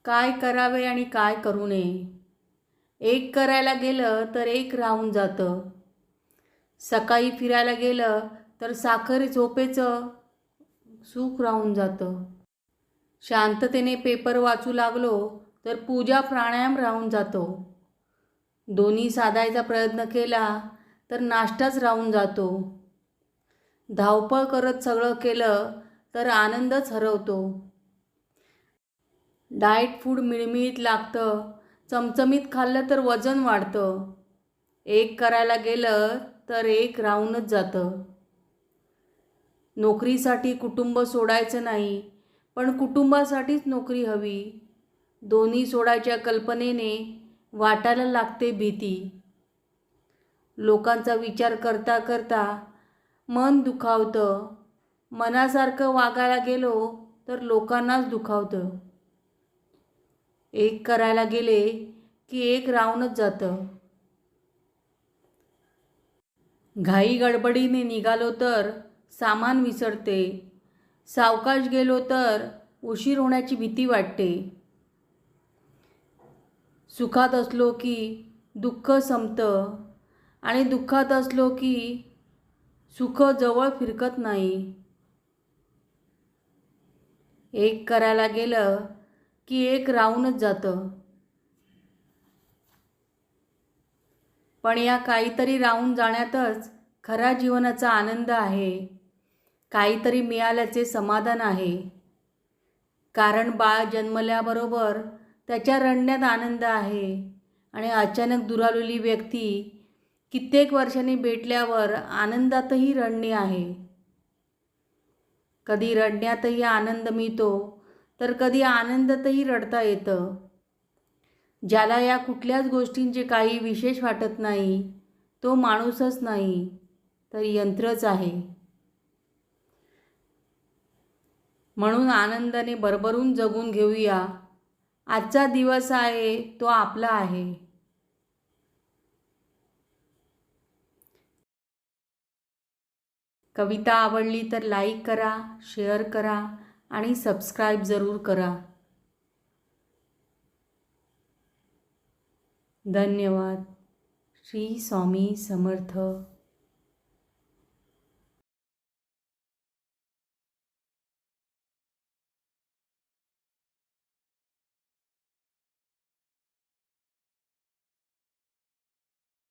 काय करावे आणि काय करू नये. एक करायला गेलं तर एक राहून जातं. सकाळी फिरायला गेलं तर साखर झोपेचं सुख राहून जातं. शांततेने पेपर वाचू लागलो तर पूजा प्राणायाम राहून जातो. दोन्ही साधायचा प्रयत्न केला तर नाश्ताच राहून जातो. धावपळ करत सगळं केलं तर आनंदच हरवतो. डाएट फूड मिळमिळीत लागतं, चमचमीत खाल्लं तर वजन वाढतं. एक करायला गेलं तर एक राहूनच जातं. नोकरीसाठी कुटुंब सोडायचं नाही, पण कुटुंबासाठीच नोकरी हवी. दोन्ही सोडायच्या कल्पनेने वाटायला लागते भीती. लोकांचा विचार करता करता मन दुखावतं. मनासारखं वागायला गेलो तर लोकांनाच दुखावतं. एक करायला गेले की एक राहूनच जातं. घाई गडबडीने निघालो तर सामान विसरते. सावकाश गेलो तर उशीर होण्याची भीती वाटते. सुखात असलो की दुःख संपतं आणि दुःखात असलो की सुख जवळ फिरकत नाही. एक करायला गेलं की एक राहूनच जातं. पण या काहीतरी राहून जाण्यातच खरा जीवनाचा आनंद आहे. काहीतरी मिळाल्याचे समाधान आहे. कारण बाळ जन्मल्याबरोबर त्याच्या रडण्यात आनंद आहे आणि अचानक दुरावलेली व्यक्ती कित्येक वर्षांनी भेटल्यावर आनंदातही रडणे आहे. कधी रडण्यातही आनंद मिळतो तर कधी आनंदातही रडता येतं. ज्याला या कुठल्याच गोष्टींचे काही विशेष वाटत नाही तो माणूसच नाही तर यंत्रच आहे. म्हणून आनंदाने भरभरून जगून घेऊया. आजचा दिवस आहे तो आपला आहे. कविता आवडली तर लाईक करा, शेअर करा आणि सबस्क्राईब जरूर करा. धन्यवाद. श्री स्वामी समर्थ.